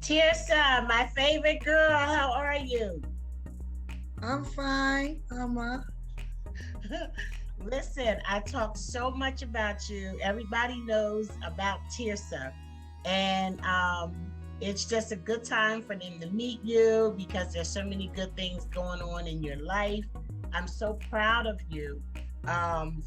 Tirsa, my favorite girl, how are you? I'm fine, Mama. Listen, I talk so much about you. Everybody knows about Tirsa. And it's just a good time for them to meet you because there's so many good things going on in your life. I'm so proud of you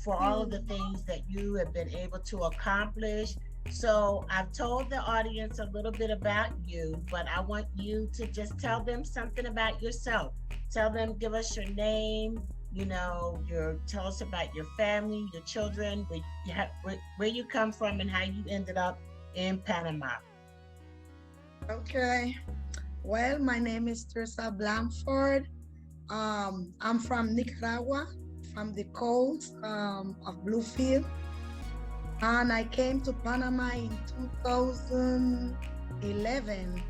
for all of the things that you have been able to accomplish. So I've told the audience a little bit about you, but I want you to just tell them something about yourself. Tell them, give us your name, tell us about your family, your children, where you come from, and how you ended up in Panama. Okay. Well, my name is Tirsa Blandford. I'm from Nicaragua, from the coast of Bluefield. And I came to Panama in 2011.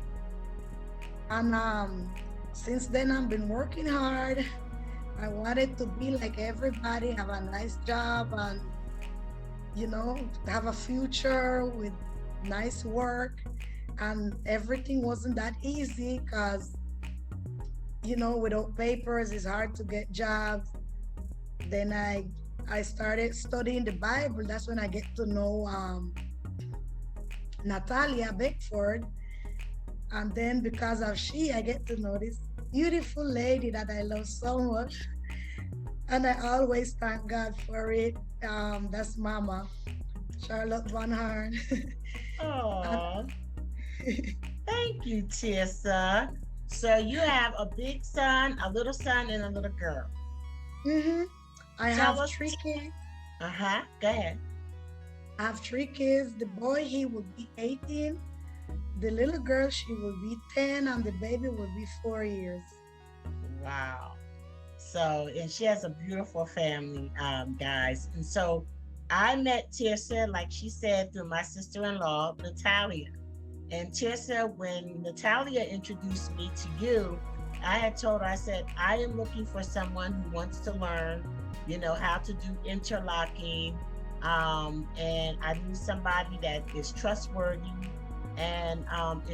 And since then, I've been working hard. I wanted to be like everybody, have a nice job, and have a future with nice work. And everything wasn't that easy because without papers it's hard to get jobs. Then I started studying the Bible. That's when I get to know Natalia Beckford. And then because of I get to know this beautiful lady that I love so much. And I always thank God for it. That's Mama, Charlotte Van Harn. Oh, thank you, Tirsa. So you have a big son, a little son, and a little girl. Mm-hmm. I Tell have us. 3 kids. Uh-huh. Go ahead. I have 3 kids. The boy, he will be 18. The little girl, she will be 10, and the baby will be 4 years. Wow. So, and she has a beautiful family, guys. And so I met Tirsa, like she said, through my sister-in-law, Natalia. And Tirsa, when Natalia introduced me to you, I had told her, I said, I am looking for someone who wants to learn, how to do interlocking. And I need somebody that is trustworthy. And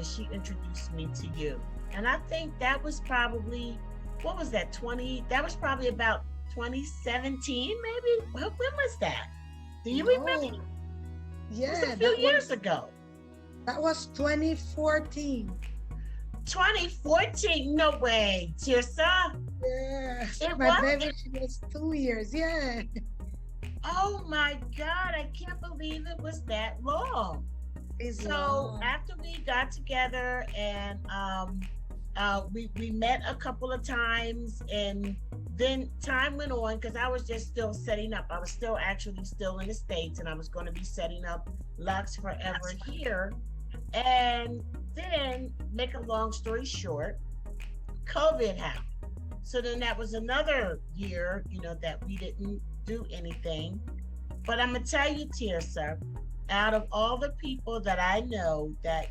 she introduced me to you. And I think that was probably, what was that, that was probably about 2017, maybe? When was that? Do you remember? Yeah, it was a few years ago. That was 2014. 2014? No way, Tirsa. Yeah, my baby, she was 2 years. Yeah. Oh my God, I can't believe it was that long. So after we got together and we met a couple of times, and then time went on because I was just still setting up. I was still in the States, and I was going to be setting up Lux Forever here. And then, make a long story short, COVID happened. So then that was another year, that we didn't do anything. But I'm gonna tell you, Tirsa, out of all the people that I know that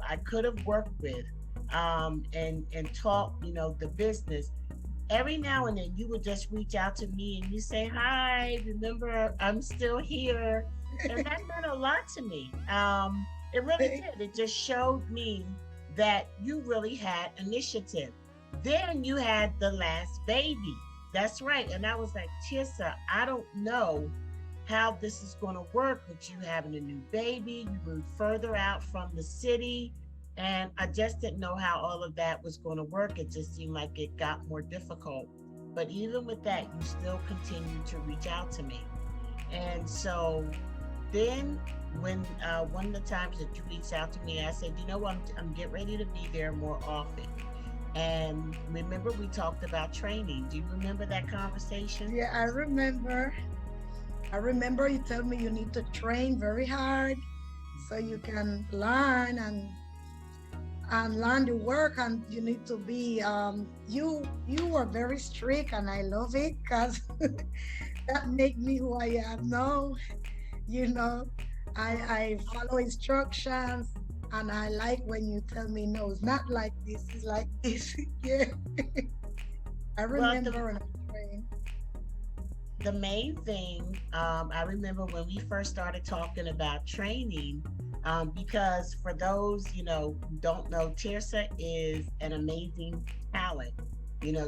I could have worked with, and taught the business, every now and then you would just reach out to me and you say, hi, remember, I'm still here. And that meant a lot to me. It really did. It just showed me that you really had initiative. Then you had the last baby. That's right. And I was like, Tirsa, I don't know how this is going to work with you having a new baby. You moved further out from the city. And I just didn't know how all of that was going to work. It just seemed like it got more difficult. But even with that, you still continued to reach out to me. And so then when one of the times that you reached out to me, I said, I'm getting ready to be there more often. And remember, we talked about training. Do you remember that conversation? Yeah, I remember. You told me you need to train very hard so you can learn and learn the work, and you need to be you were very strict, and I love it because that make me who I am now. I follow instructions, and I like when you tell me no, it's not like this, it's like this. Yeah. I remember when I trained. the main thing, I remember when we first started talking about training, because for those, who don't know, Tirsa is an amazing talent.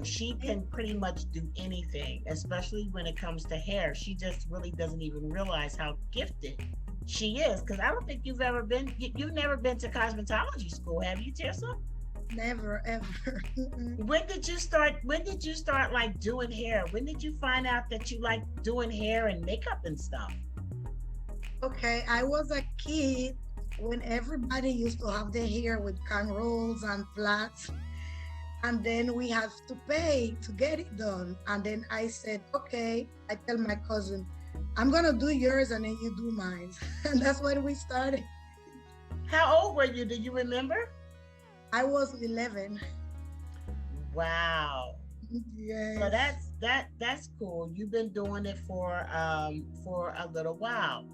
She can pretty much do anything, especially when it comes to hair. She just really doesn't even realize how gifted she is. Because I don't think you've never been to cosmetology school, have you, Tirsa? Never ever. When did you start like doing hair? When did you find out that you like doing hair and makeup and stuff? Okay, I was a kid when everybody used to have their hair with rolls and plaits, and then we have to pay to get it done. And then I said, okay, I tell my cousin, I'm gonna do yours and then you do mine. And that's when we started. How old were you? Do you remember? I was 11. Wow. So Yes. that's cool. You've been doing it for a little while.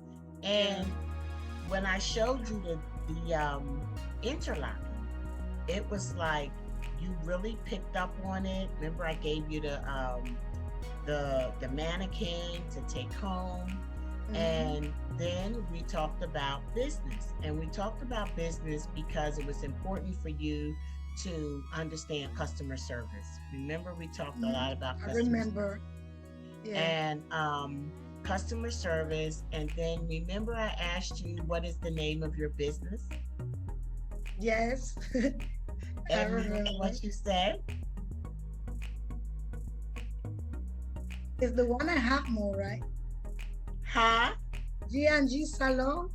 Yeah. And when I showed you the interlocking, it was like you really picked up on it. Remember, I gave you the mannequin to take home, Mm-hmm. and then we talked about business. And we talked about business because it was important for you to understand customer service. Remember, we talked a Mm-hmm. lot about I customer remember. Yeah. and customer service. And then remember, I asked you, what is the name of your business? Yes. I And remember remember. what you said? It's the one I have more, right? Huh? G&G Salon.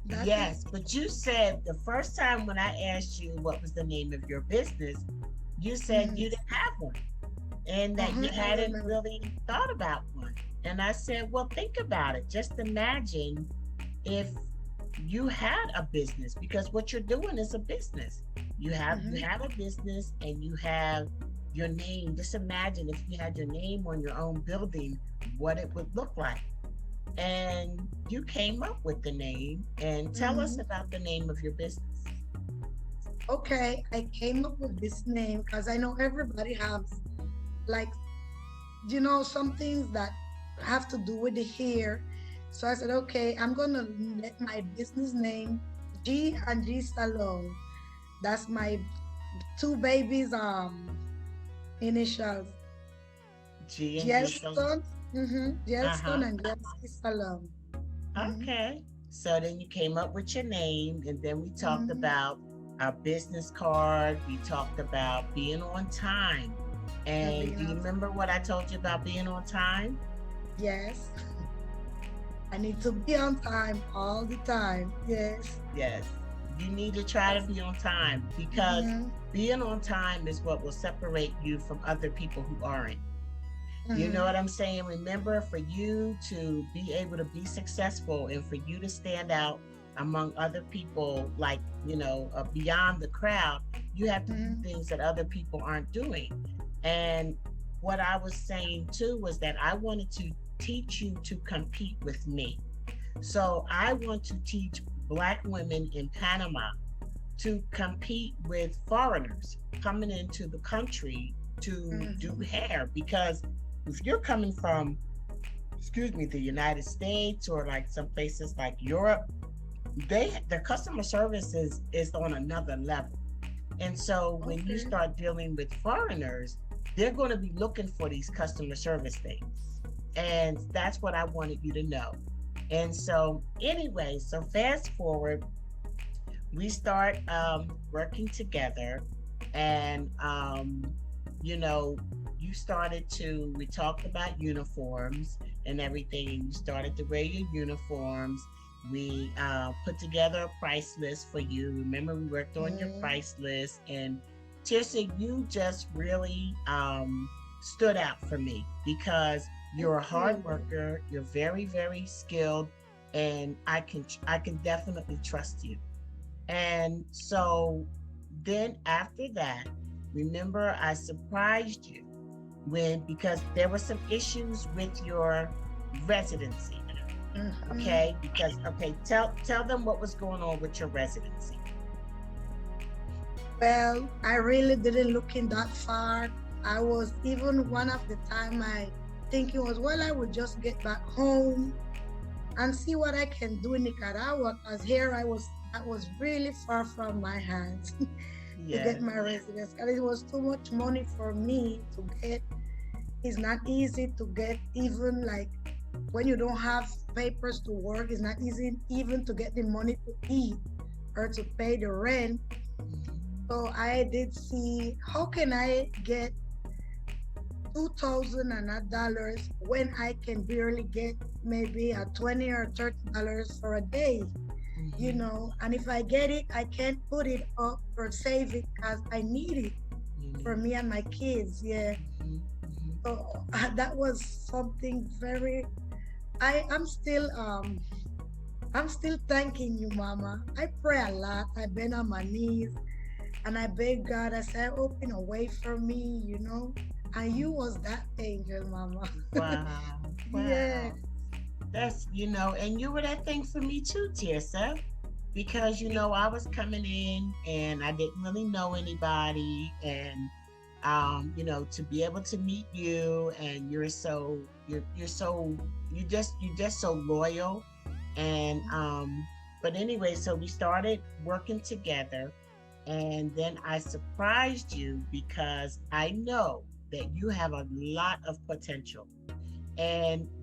That's it. Yes, but you said the first time when I asked you what was the name of your business, you said Mm-hmm. you didn't have one and that you Uh-huh. I hadn't remember. really thought about one. And I said, well, think about it. Just imagine if you had a business, because what you're doing is a business. You Mm-hmm. have a business and you have your name. Just imagine if you had your name on your own building, what it would look like. And you came up with the name, and tell us Mm-hmm. about the name of your business. Okay, I came up with this name because I know everybody has like some things that have to do with the hair. So I said, okay, I'm gonna let my business name G&G Salon. That's my two babies initials. G and G. Gelson, Gelson Uh-huh. and Gelson Salon. Mm-hmm. Okay. So then you came up with your name, and then we talked Mm-hmm. about our business card. We talked about being on time. And do you remember what I told you about being on time? Yes, I need to be on time all the time. Yes. Yes. You need to try to be on time, because Mm-hmm. being on time is what will separate you from other people who aren't. You know Mm-hmm. what I'm saying? Remember, for you to be able to be successful and for you to stand out among other people, like, beyond the crowd, you have to do Mm-hmm. things that other people aren't doing. And what I was saying too was that I wanted to teach you to compete with me. So I want to teach Black women in Panama to compete with foreigners coming into the country to do Mm-hmm. hair, because if you're coming from, excuse me, the United States or like some places like Europe, their customer service is on another level. And so when you Okay. start dealing with foreigners, they're going to be looking for these customer service things. And that's what I wanted you to know. And so anyway, so fast forward, we start working together, and you know you started to we talked about uniforms and everything, and you started to wear your uniforms. We put together a price list for you. Remember, we worked on your Mm-hmm. price list, and Tirsa, you just really stood out for me because Thank you're a hard you. worker, you're very, very skilled, and I can definitely trust you. And so then after that, remember, I surprised you because there were some issues with your residency. Mm-hmm. Okay, because okay, tell them what was going on with your residency. Well, I really didn't look in that far. I was even one of the time I thinking was, well, I would just get back home and see what I can do in Nicaragua, because here I was really far from my hands to get my residence, because it was too much money for me to get. It's not easy to get, even like when you don't have papers to work, it's not easy even to get the money to eat or to pay the rent. So I did see, how can I get $2,000 when I can barely get maybe a $20 or $30 for a day, you know? And if I get it, I can't put it up or save it because I need it for me and my kids. Yeah. So that was something very. I'm still thanking you, Mama. I pray a lot. I've been on my knees and I beg God. I said, open a way for me, you know. And you was that angel, Mama. Wow. Yeah. That's, you know, and you were that thing for me too, Tirsa, because, you know, I was coming in and I didn't really know anybody, and you know, to be able to meet you, and you're just so loyal. And but anyway, so we started working together, and then I surprised you because I know that you have a lot of potential.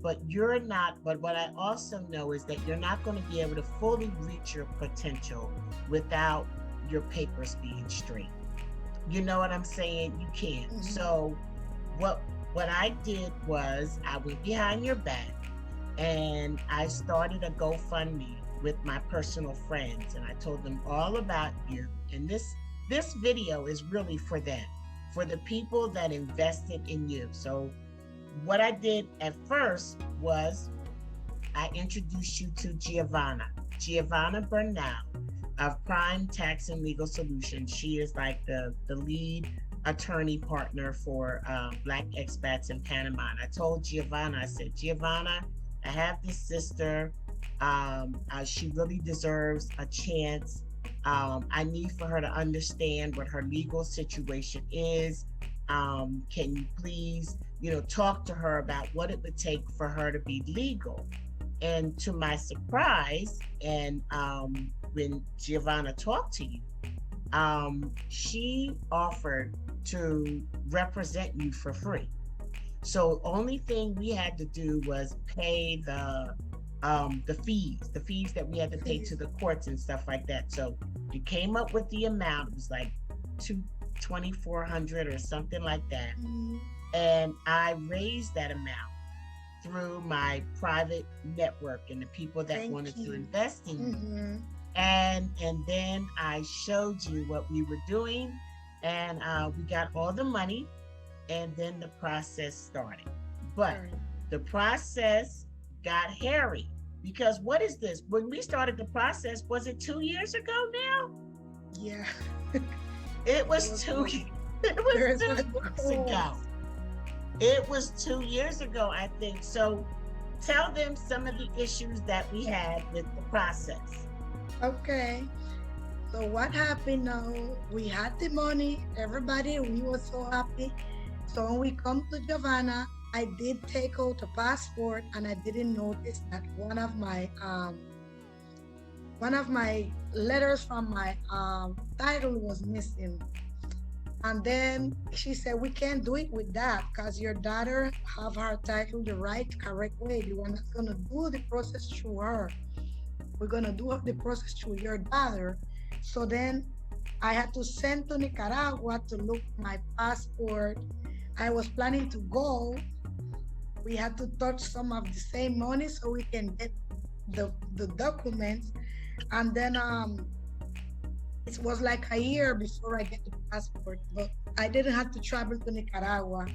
But you're not, but what I also know is that you're not going to be able to fully reach your potential without your papers being straight. You know what I'm saying? You can't. So what I did was I went behind your back and I started a GoFundMe with my personal friends, and I told them all about you. And this video is really for them, for the people that invested in you. So what I did at first was I introduced you to Giovanna Bernal of Prime Tax and Legal Solutions. She is like the lead attorney partner for Black Expats in Panama. And I told Giovanna, I said, Giovanna, I have this sister. She really deserves a chance. I need for her to understand what her legal situation is. Can you please, you know, talk to her about what it would take for her to be legal? And to my surprise, and when Giovanna talked to you, she offered to represent you for free. So only thing we had to do was pay the fees that we had to pay to the courts and stuff like that. So you came up with the amount. It was like $2,400 or something like that. And I raised that amount through my private network and the people that wanted to invest in you. And then I showed you what we were doing, and we got all the money, and then the process started. But the process got hairy, because what is this? When we started the process, was it 2 years ago now? Yeah. It was 2 years ago. It was 2 years ago, I think. So tell them some of the issues that we had with the process. Okay. So what happened now, we had the money, everybody, we were so happy. So when we come to Giovanna, I did take out a passport, and I didn't notice that one of my letters from my title was missing. And then she said, we can't do it with that because your daughter have her title the right, correct way. You are not gonna do the process through her. We're gonna do the process through your daughter. So then I had to send to Nicaragua to look my passport. I was planning to go. We had to touch some of the same money so we can get the documents. And then it was like a year before I get the passport, but I didn't have to travel to Nicaragua.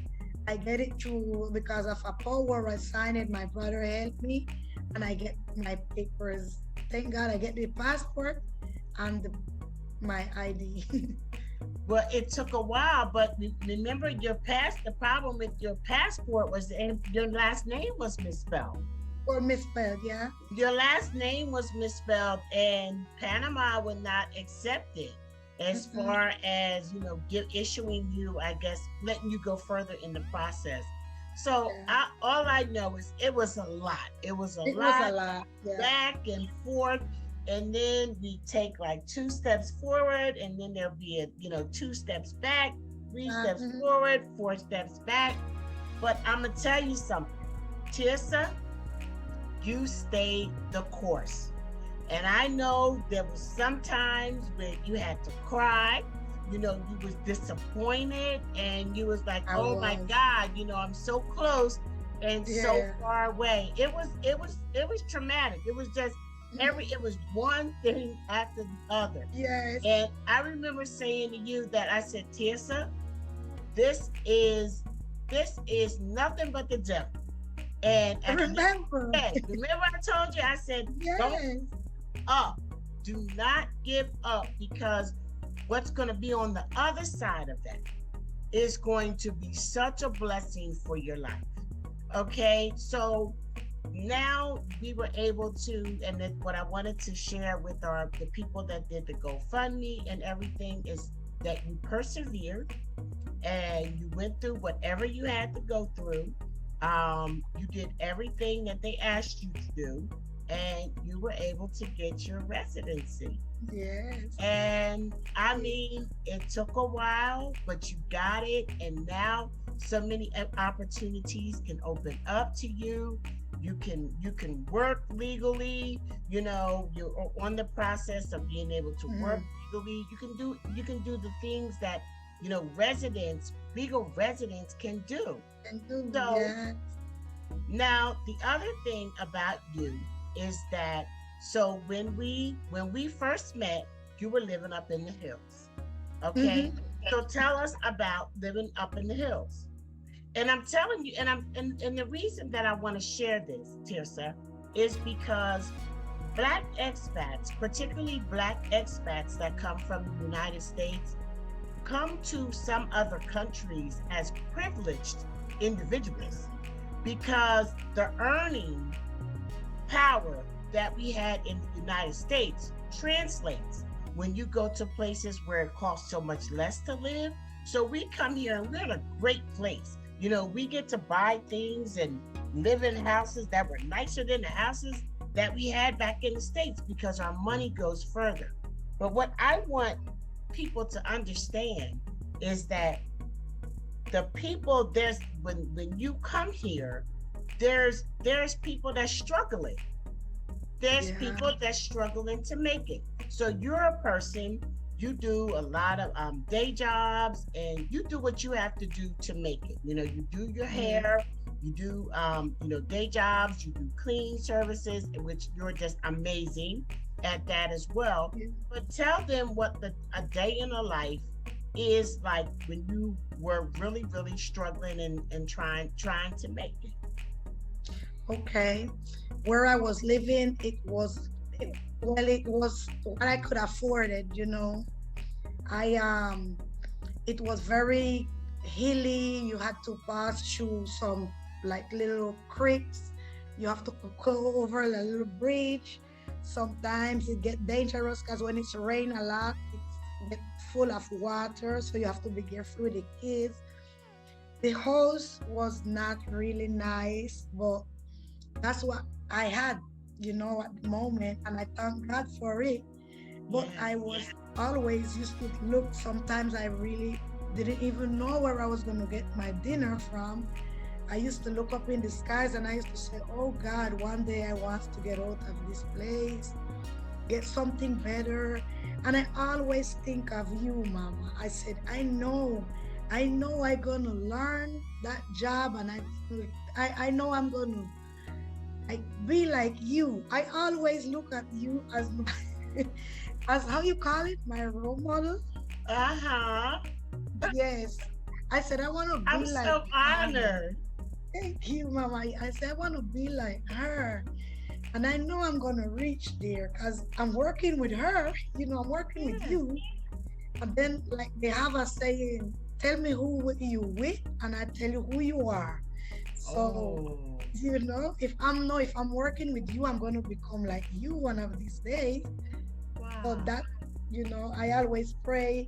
I get it through, because of a power I signed it, my brother helped me, and I get my papers. Thank God I get the passport and my ID. Well, it took a while, but remember the problem with your passport was your last name was misspelled. Or misspelled, yeah. Your last name was misspelled, and Panama would not accept it as far as, you know, issuing you, I guess, letting you go further in the process. So Yeah. all I know is it was a lot. It was a It was a lot lot. Yeah. back and forth. And then we take like 2 steps forward, and then there'll be a 2 steps back, 3 steps Mhm. forward, 4 steps back. But I'm gonna tell you something, Tirsa, you stayed the course. And I know there was some times where you had to cry, you was disappointed and you was like, I oh my was. God, I'm so close and so Yeah. far away. It was traumatic. It was just it was one thing after the other. Yes. And I remember saying to you that I said, Tirsa, this is this is nothing but the devil. And I at the end of remember. the day, remember I told you, I said, don't Yes. up. Do not give up, because what's going to be on the other side of that is going to be such a blessing for your life. Okay, so now we were able to, and then what I wanted to share with the people that did the GoFundMe and everything is that you persevered and you went through whatever you had to go through. You did everything that they asked you to do, and you were able to get your residency. Yes. And I mean, it took a while, but you got it. And now so many opportunities can open up to you. You can work legally. You're on the process of being able to work Mhm. legally. You can do the things that legal residents can do. And do. So Yes. now, the other thing about you is that, so when we first met, you were living up in the hills. Okay? Mhm. So tell us about living up in the hills. And I'm telling you, and the reason that I want to share this, Tirsa, is because Black expats, particularly Black expats that come from the United States, come to some other countries as privileged individuals, because the earning power that we had in the United States translates when you go to places where it costs so much less to live. So we come here and we're in a great place. We get to buy things and live in houses that were nicer than the houses that we had back in the States, because our money goes further. But what I want people to understand is that the people, when you come here, there's people that's struggling. There's Yeah. people that's struggling to make it. So you're a person, you do a lot of day jobs, and you do what you have to do to make it. You do your Mhm. hair, you do day jobs, you do cleaning services, which you're just amazing at that as well. Yeah. But tell them what a day in a life is like when you were really, really struggling and trying to make it. Okay. Where I was living, it was what I could afford it. I it was very hilly. You had to pass through some like little creeks. You have to go over a little bridge. Sometimes it get dangerous because when it's rain a lot, it's get full of water. So you have to be careful with the kids. The house was not really nice, but that's what I had, at the moment, and I thank God for it. But I Yes. was always used to look, sometimes I really didn't even know where I was going to get my dinner from. I used to look up in the skies and I used to say, oh God, one day I want to get out of this place, get something better. And I always think of you, Mama. I said, I know I'm gonna learn that job, and I know I'm gonna like be like you. I always look at you as as how you call it, my role model. Uh-huh. Yes. I said I want to I'm be like so her. honored. Thank you, Mama. I said I want to be like her. And I know I'm gonna reach there because I'm working with her, I'm working with Yes. you. And then like they have a saying, tell me who you with, and I tell you who you are. So, Oh, if I'm working with you, I'm gonna become like you one of these days. So wow. I always pray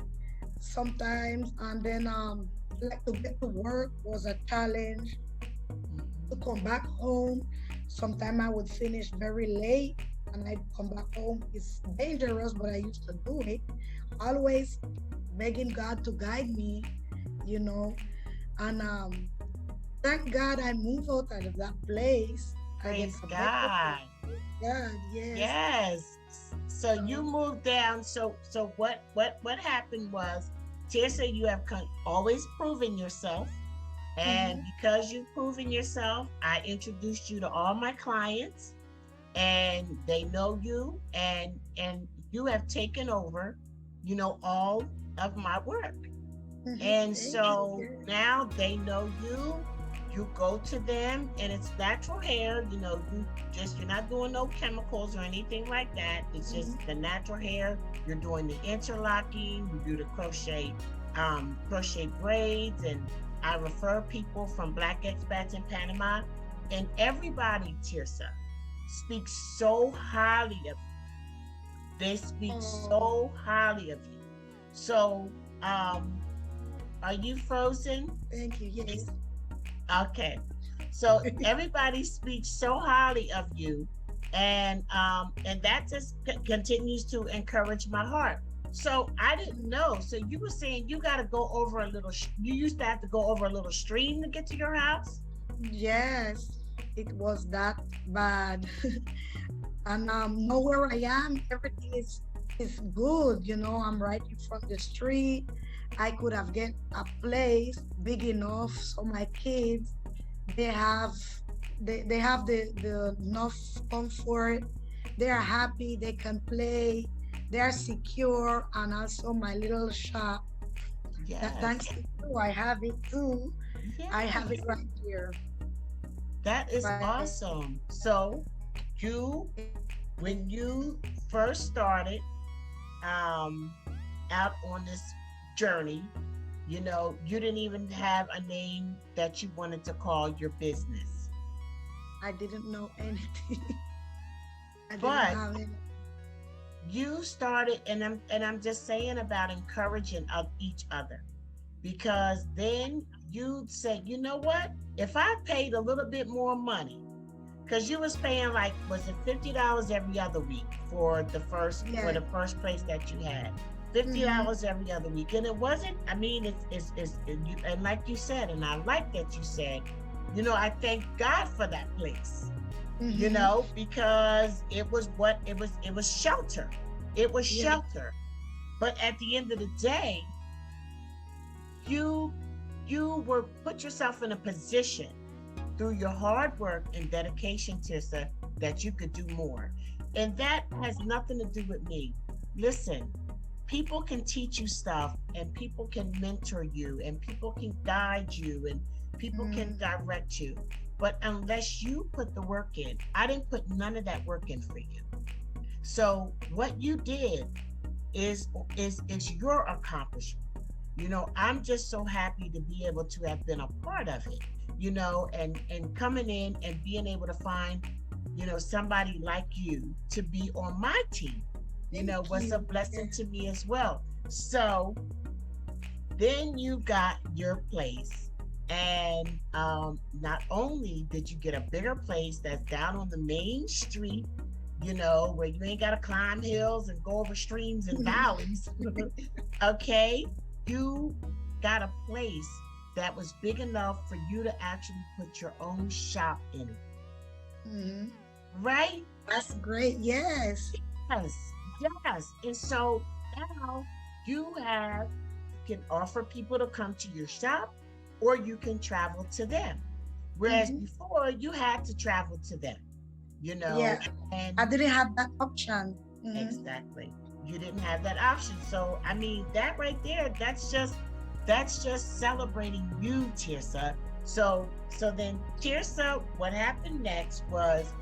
sometimes, and then like to get to work was a challenge. to come back home. Sometimes I would finish very late and I'd come back home. It's dangerous, but I used to do it. Always begging God to guide me, you know. And thank God I moved out of that place. I get Praise a better God. place. God, yes. Yes. So you So, moved down. So what happened was, Tirsa, you have always proven yourself. And mhm. because you've proven yourself, I introduced you to all my clients, and they know you, and you have taken over, all of my work. And Thank you. so Yes. now they know you go to them, and it's natural hair, you're not doing no chemicals or anything like that. It's just Mhm. the natural hair. You're doing the interlocking, you do the crochet braids, and I refer people from Black Expats in Panama, and everybody, Tirsa, speaks so highly of you. They speak Oh, so highly of you. So, are you frozen? thank you. Yes. Okay. So everybody speaks so highly of you, and that just continues to encourage my heart. So I didn't know. So you were saying you got to go over a little. You used to have to go over a little stream to get to your house. Yes, it was that bad. And know where I am, everything is good. I'm right in front of the street. I could have get a place big enough so my kids they have they have the enough comfort. They are happy. They can play. They are secure, and also my little shop. That Yes. thanks to you, I have it too. I have it Yes. right here. That is Right. awesome. So you, when you first started, um, out on this journey, you didn't even have a name that you wanted to call your business. I didn't know anything. I didn't But have any. you started, and I'm just saying about encouraging of each other, because then you'd say, you know what? If I paid a little bit more money, because you was paying, like, was it $50 every other week for Yeah. the first place that you had, Mm-hmm. $50 every other week, and it wasn't. I mean, and like you said, and I like that you said, I thank God for that place, Mm-hmm. because it was shelter. It was Yeah. shelter. But at the end of the day, you you were put yourself in a position through your hard work and dedication, Tissa, that you could do more. And that has nothing to do with me. Listen, people can teach you stuff, and people can mentor you, and people can guide you, and people can Mm-hmm. direct you. But unless you put the work in, I didn't put none of that work in for you. So what you did is is your accomplishment. I'm just so happy to be able to have been a part of it, and coming in and being able to find, somebody like you to be on my team, Thank was a you. blessing Yeah. to me as well. So then you got your place, and not only did you get a bigger place that's down on the main street, where you ain't got to climb hills and go over streams and valleys. Okay, you got a place that was big enough for you to actually put your own shop in it, Mm-hmm. right? That's great. Yes. Yes, yes. And so now you can offer people to come to your shop, or you can travel to them. Whereas Mm-hmm. before you had to travel to them, you know, Yeah. and I didn't have that option. Mm-hmm. exactly. You didn't have that option. So I mean, that right there, that's just celebrating you, Tirsa. So then, Tirsa, what happened next was,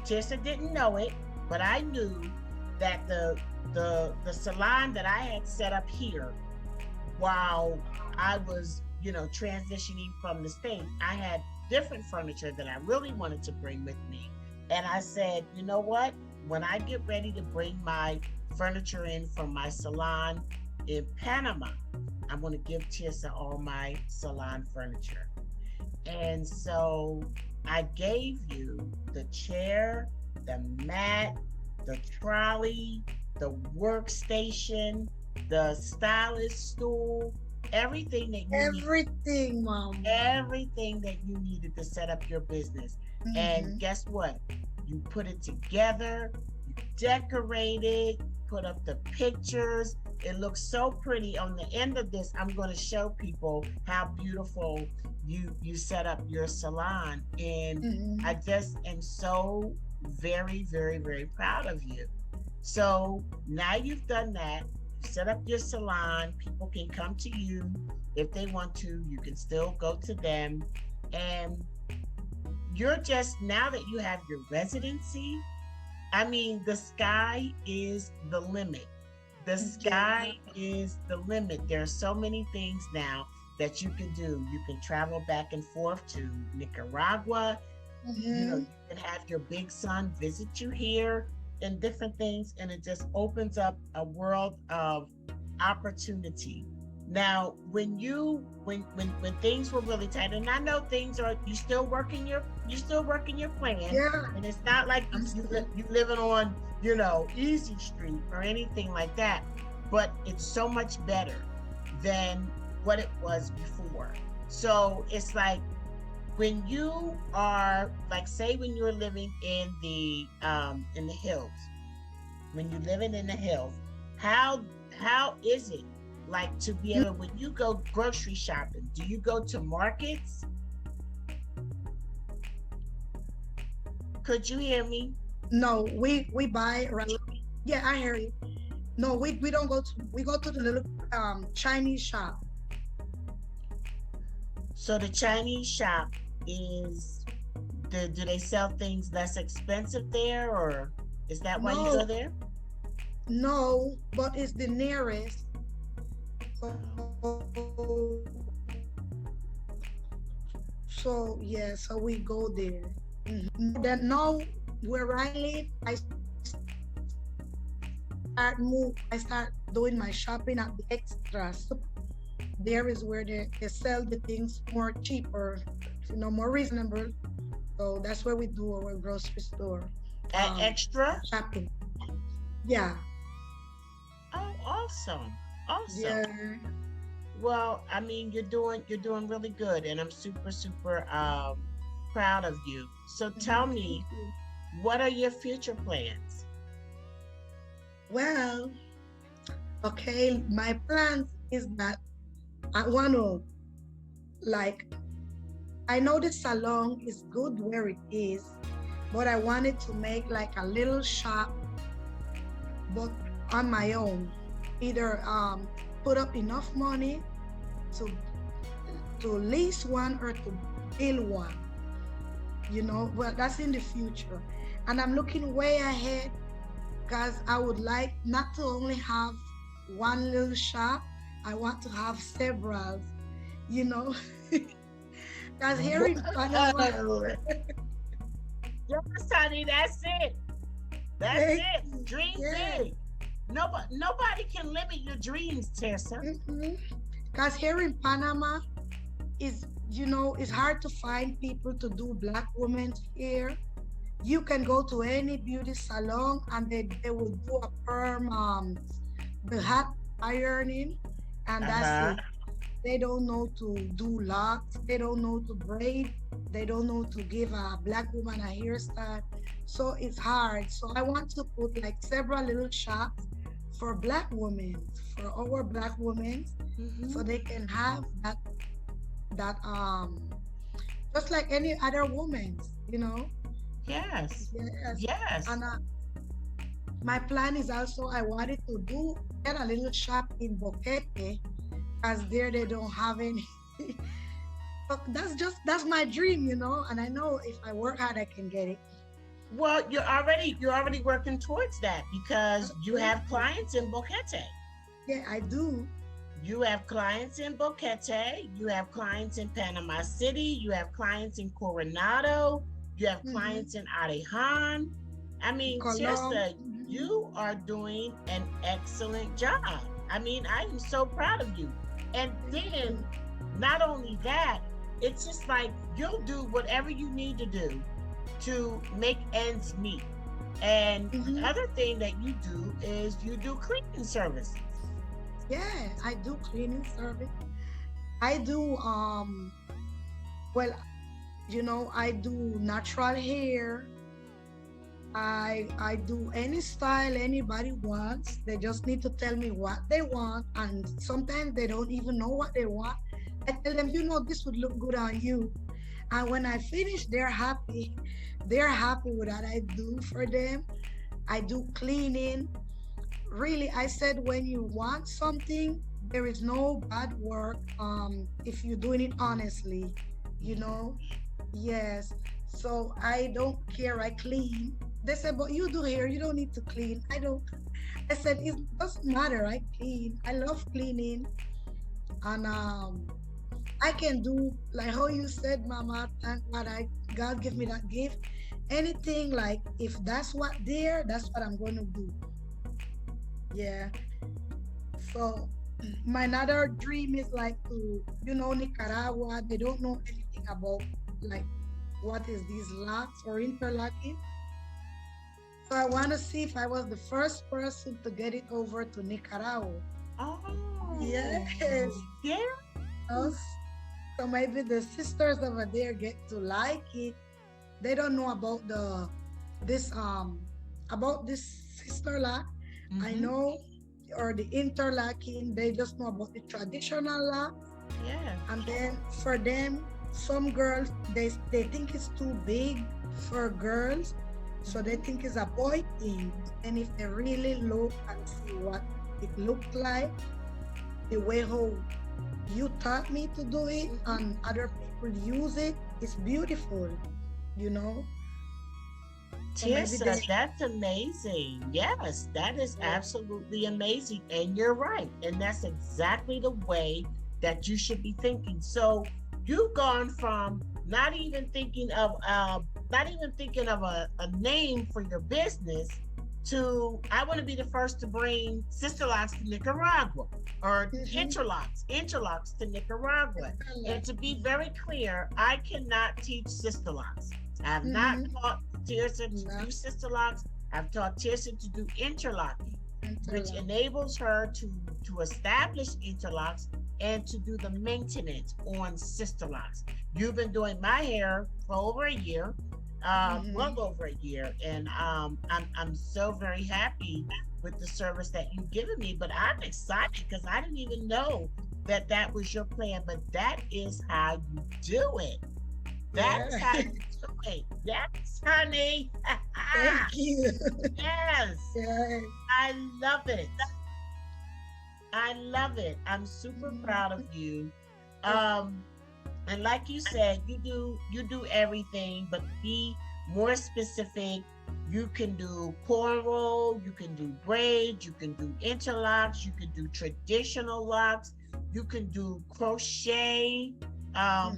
Tirsa didn't know it, but I knew that the salon that I had set up here while I was, transitioning from the States, I had different furniture that I really wanted to bring with me. And I said, you know what? When I get ready to bring my furniture in from my salon in Panama, I'm going to give Tirsa all my salon furniture. And so I gave you the chair, the mat, the trolley, the workstation, the stylist stool, everything that you need, Everything, mom. everything that you needed to set up your business. And guess what? You put it together, you decorated, put up the pictures. It looks so pretty. On the end of this, I'm going to show people how beautiful you set up your salon. And I just am so very, very, very proud of you. So now you've done that, you set up your salon, people can come to you if they want to, you can still go to them. And you're just, now that you have your residency, I mean, the sky is the limit. The sky is the limit. There are so many things now that you can do. You can travel back and forth to Nicaragua. You know, you can have your big son visit you here and different things, and it just opens up a world of opportunity. Now, when things were really tight, and I know things are, you're still working your plan, and it's not like you living on, you know, easy street or anything like that, but it's so much better than what it was before. So it's like, when you are, like, say when you're living in the hills, when you're living in the hills, how is it like to be able, when you go grocery shopping, do you go to markets? Could you hear me? No, we buy, yeah, I hear you. No, we don't go to, we go to the little Chinese shop. So the Chinese shop is, do they sell things less expensive there, or is that why you go there? No, but it's the nearest. So yeah, so we go there. Then now where I live, I start doing my shopping at the extras. There is where they sell the things more cheaper, you know, more reasonable. So that's where we do our grocery store. At extra shopping. Yeah. Oh, awesome. Yeah. Well, I mean, you're doing really good, and I'm super proud of you. So tell me, what are your future plans? Well, okay, my plans is that I want to, like, I know the salon is good where it is, but I wanted to make like a little shop, but on my own. Either put up enough money to lease one or to build one, you know. Well, that's in the future, and I'm looking way ahead, because I would like not to only have one little shop, I want to have several, you know. Because here in Panama, yes, honey, that's it. That's it. Dream big. Nobody can limit your dreams, Tirsa. Because here in Panama, is, you know, it's hard to find people to do Black women's hair. You can go to any beauty salon and they will do a perm, the hot ironing, and that's it. They don't know to do locks. They don't know to braid. They don't know to give a Black woman a hairstyle. So it's hard. So I want to put like several little shops for Black women, for our Black women, so they can have that just like any other woman, you know. Yes. And my plan is also, I wanted to get a little shop in Boquete, as there they don't have any. But that's my dream, you know, and I know if I work hard I can get it. Well, you're already working towards that, because you have clients in Boquete. Yeah, I do. You have clients in Boquete, you have clients in Panama City, you have clients in Coronado, you have clients in Arejan. I mean, Tirsa, you are doing an excellent job. I mean, I am so proud of you. And then, not only that, it's just like you'll do whatever you need to do to make ends meet. And the Mm-hmm. other thing that you do is you do cleaning services. Yeah, I do cleaning service. I do well, I do natural hair. I do any style anybody wants. They just need to tell me what they want, and sometimes they don't even know what they want. I tell them, this would look good on you. And when I finish, they're happy. They're happy with what I do for them. I do cleaning. Really, I said when you want something, there is no bad work if you're doing it honestly, you know. Yes. So I don't care. I clean. They said, but you do hair, you don't need to clean. I don't. I said, it doesn't matter. I clean. I love cleaning. And I can do like how you said, Mama, thank God God give me that gift. Anything like if that's what there, that's what I'm gonna do. Yeah. So my another dream is like to, Nicaragua. They don't know anything about like what is these locks or interlocking. So I want to see if I was the first person to get it over to Nicaragua. Oh, Yes. yeah. Us. So maybe the sisters over there get to like it. They don't know about this about this sister lock. I Mm-hmm. know, or the interlocking. They just know about the traditional lock. Yeah. And then for them, some girls they think it's too big for girls, so they think it's a boy thing. And if they really look and see what it looked like, the way how you taught me to do it and other people use it, it's beautiful, you know. So maybe Tirsa, they, that's amazing. Yes, that is yeah. absolutely amazing. And you're right. And that's exactly the way that you should be thinking. So you've gone from not even thinking of a name for your business to I want to be the first to bring Sisterlocks to Nicaragua or Mhm. Interlocks to Nicaragua. And to be very clear, I cannot teach Sisterlocks. I have not Mhm. taught Tirsa to Not do Sisterlocks. I've taught Tirsa to do interlocking, which interlock. enables her to establish interlocks and to do the maintenance on Sisterlocks. You've been doing my hair for over a year, well Mhm. over a year, and I'm so very happy with the service that you've given me. But I'm excited because I didn't even know that that was your plan. But that is how you do it. That is Yeah. how you do it. Yes, honey. Thank you. Yes, Yeah. I love it. I love it. I'm super proud of Mhm. you. Thank Um, and like you said, you do everything, but to be more specific, you can do cornrow, you can do braids, you can do interlocks, you can do traditional locks, you can do crochet,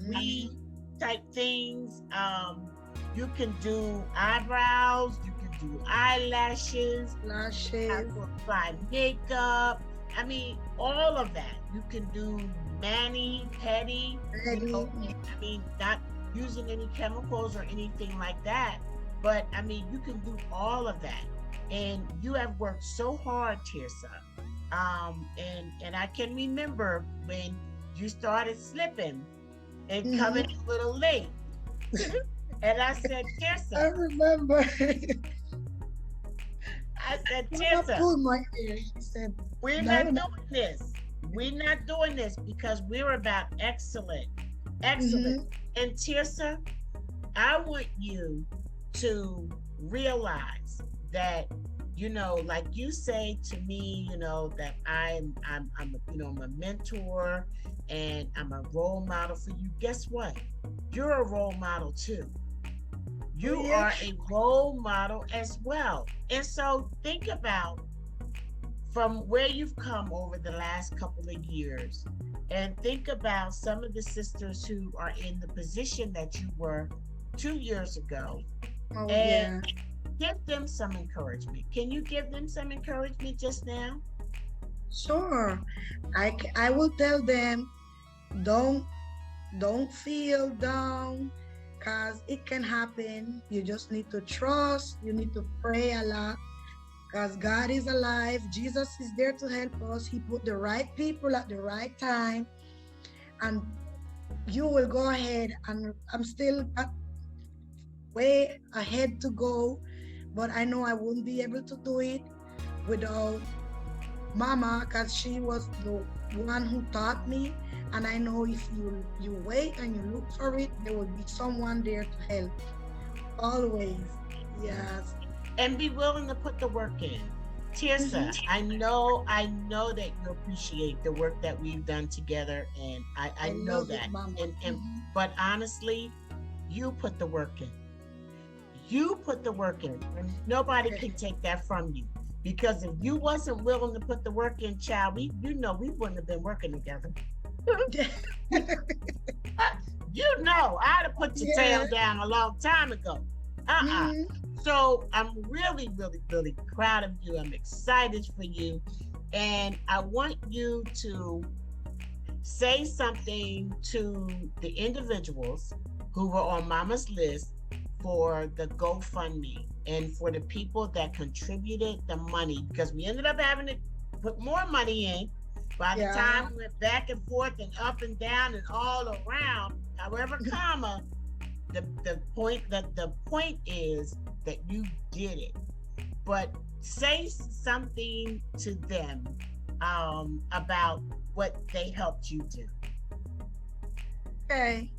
weave Mhm. type things. You can do eyebrows, you can do eyelashes, how Lashes. to apply makeup. I mean, all of that. You can do mani, pedi, Ready. I mean, not using any chemicals or anything like that. But I mean, you can do all of that. And you have worked so hard, Tirsa. And I can remember when you started slipping and coming Mhm. a little late. And I said, I Tirsa, remember. I said, Mama Tirsa, pulled my ear. She said, we're "No, not no." doing this. We're not doing this because we're about excellent. Excellent. Mhm. And Tirsa, I want you to realize that, like you say to me, that I'm a mentor and I'm a role model for you. Guess what? You're a role model too. Oh You yeah. are a role model as well. And so think about from where you've come over the last couple of years and think about some of the sisters who are in the position that you were 2 years ago Oh and yeah. give them some encouragement. Can you give them some encouragement just now? Sure. I will tell them, don't. Don't feel down, because it can happen. You just need to trust. You need to pray a lot, because God is alive. Jesus is there to help us. He put the right people at the right time, and you will go ahead. And I'm still got way ahead to go, but I know I wouldn't be able to do it without Mama, because she was the one who taught me. And I know if you wait and you look for it, there will be someone there to help. Always. Yes. And be willing to put the work in. Tirsa, Mhm. I know that you appreciate the work that we've done together, and I I know love it, that. Mama. And Mhm. but honestly, you put the work in. You put the work in, and nobody can take that from you. Because if you wasn't willing to put the work in, child, we wouldn't have been working together. You know, I'd have put your Yeah. tail down a long time ago. Uh-uh. Mhm. So I'm really, really, really proud of you. I'm excited for you. And I want you to say something to the individuals who were on Mama's list for the GoFundMe and for the people that contributed the money, because we ended up having to put more money in. By the Yeah. time we went back and forth and up and down and all around, however, comma, the point is that you did it. But say something to them about what they helped you do. Okay.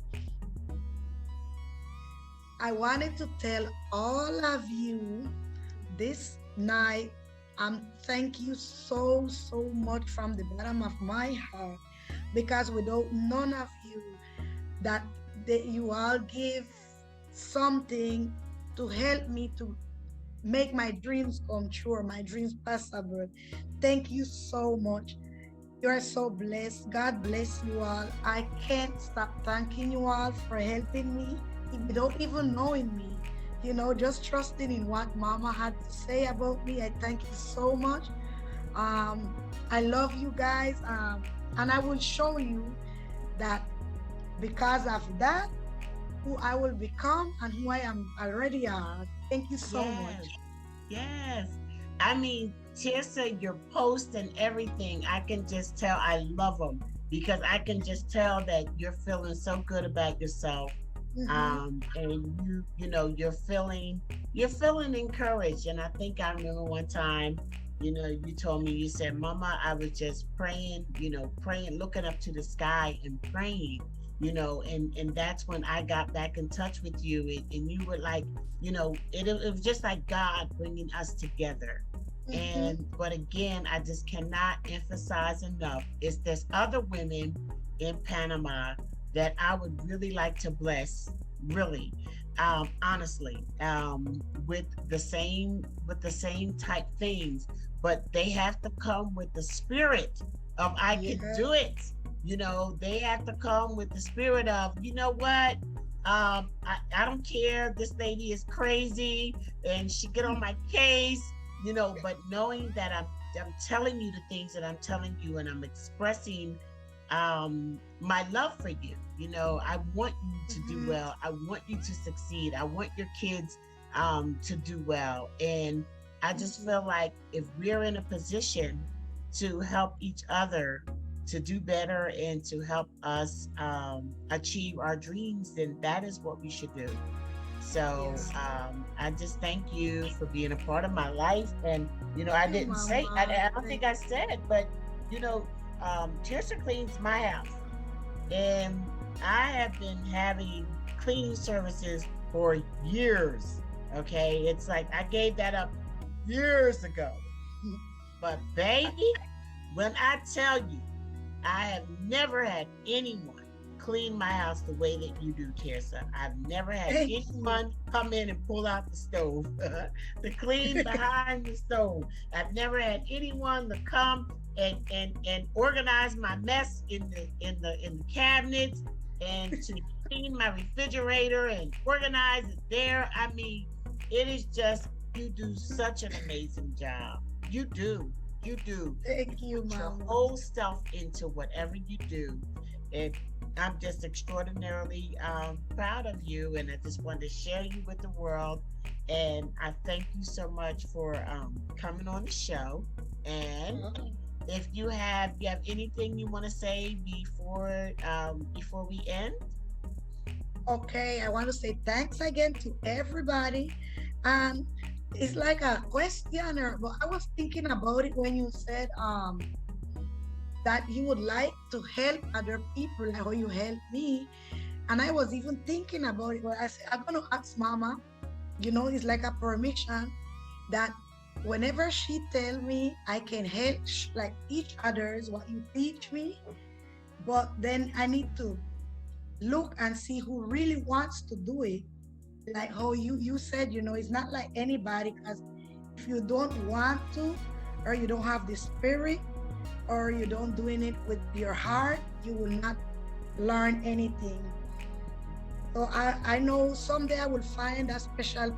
I wanted to tell all of you this night, thank you so, so much from the bottom of my heart, because without none of you, that you all give something to help me to make my dreams come true, my dreams possible. Thank you so much. You are so blessed. God bless you all. I can't stop thanking you all for helping me without even knowing me. Just trusting in what Mama had to say about me. I thank you so much. Um, I love you guys. And I will show you that because of that, who I will become and who I am already are. Thank you so Yes, much. yes. I mean, Tirsa, your posts and everything, I can just tell I love them because I can just tell that you're feeling so good about yourself. Mm-hmm. And you're feeling encouraged. And I think I remember one time, you told me, you said, Mama, I was just praying, praying, looking up to the sky and praying, and that's when I got back in touch with you, and you were like, it was just like God bringing us together. Mm-hmm. But again, I just cannot emphasize enough is there's other women in Panama that I would really like to bless, really, honestly, with the same type things, but they have to come with the spirit of I can Yeah. do it. They have to come with the spirit of, you know what? I don't care. This lady is crazy and she get on my case, but knowing that I'm telling you the things that I'm telling you and I'm expressing my love for you. I want you to do Mm-hmm. well. I want you to succeed. I want your kids to do well. And I just Mm-hmm. feel like if we're in a position to help each other to do better and to help us achieve our dreams, then that is what we should do. So Yes. I just thank you for being a part of my life. And I You, didn't say, I, Mama. I don't think Thank I said, but you know, Tirsa cleans my house, and I have been having cleaning services for years. Okay, it's like I gave that up years ago. you. But baby, when I tell you, I have never had anyone clean my house the way that you do, Tirsa. I've never had Thank you. anyone come in and pull out the stove to clean behind the stove. I've never had anyone to come and organize my mess in the cabinets and to clean my refrigerator and organize it there. I mean, it is just you do such an amazing job. You do. You do. You Thank you, put your Mama. whole self into whatever you do. And I'm just extraordinarily proud of you, and I just wanted to share you with the world. And I thank you so much for coming on the show. And if you have anything you want to say before we end. Okay, I want to say thanks again to everybody. And it's like a questioner, but I was thinking about it when you said that you would like to help other people like how you helped me. And I was even thinking about it, but I said, I'm going to ask Mama, it's like a permission that whenever she tell me I can help like each other's what you teach me, but then I need to look and see who really wants to do it. Like how you said, it's not like anybody, because if you don't want to, or you don't have the spirit, or you don't doing it with your heart, you will not learn anything. So I know someday I will find a special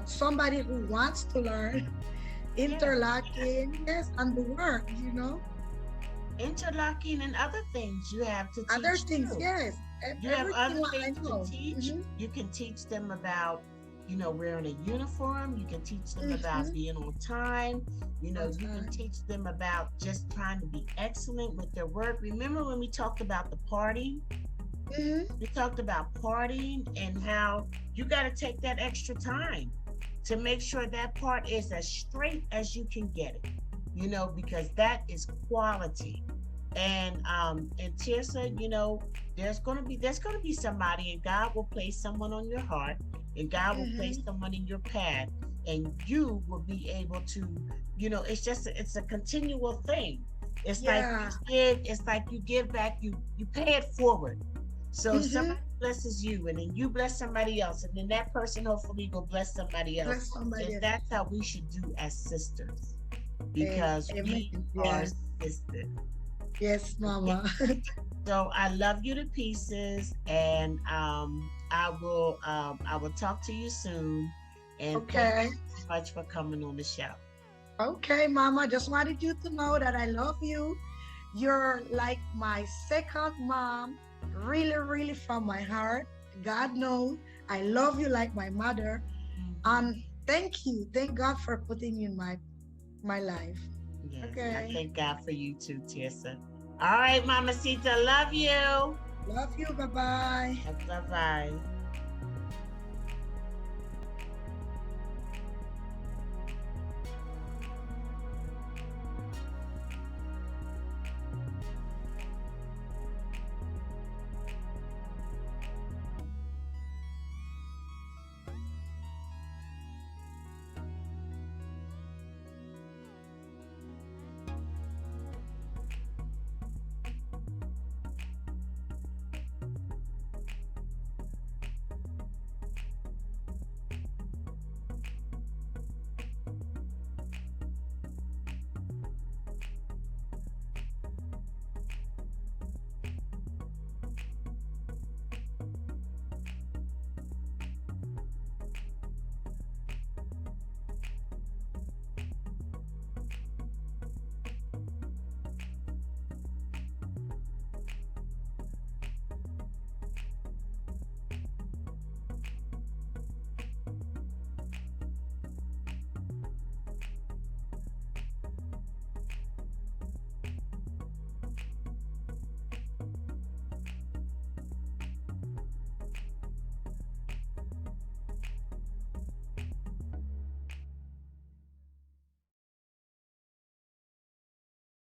somebody who wants to learn interlocking, yes, and the work. Interlocking and other things you have to teach Other things, too. yes. You have other things I know. to teach. You can teach them about, wearing a uniform. You can teach them about being on time. You can teach them about just trying to be excellent with their work. Remember when we talked about the party? We talked about partying and how you got to take that extra time to make sure that part is as straight as you can get it, because that is quality. And Tirsa, there's gonna be somebody, and God will place someone on your heart, and God will place someone in your path, and you will be able to, it's a continual thing. It's like you give back, you pay it forward. So somebody blesses you, and then you bless somebody else, and then that person hopefully will bless somebody else. And that's how we should do as sisters, because we are sisters. Yes, Mama. So I love you to pieces, and I will talk to you soon. And thank you so much for coming on the show. Okay, Mama. Just wanted you to know that I love you. You're like my second mom, really, really from my heart. God knows I love you like my mother. And thank you. Thank God for putting you in my life. Yes, I thank God for you too, Tirsa. All right, Mamacita, love you. Love you. Bye-bye. Bye-bye.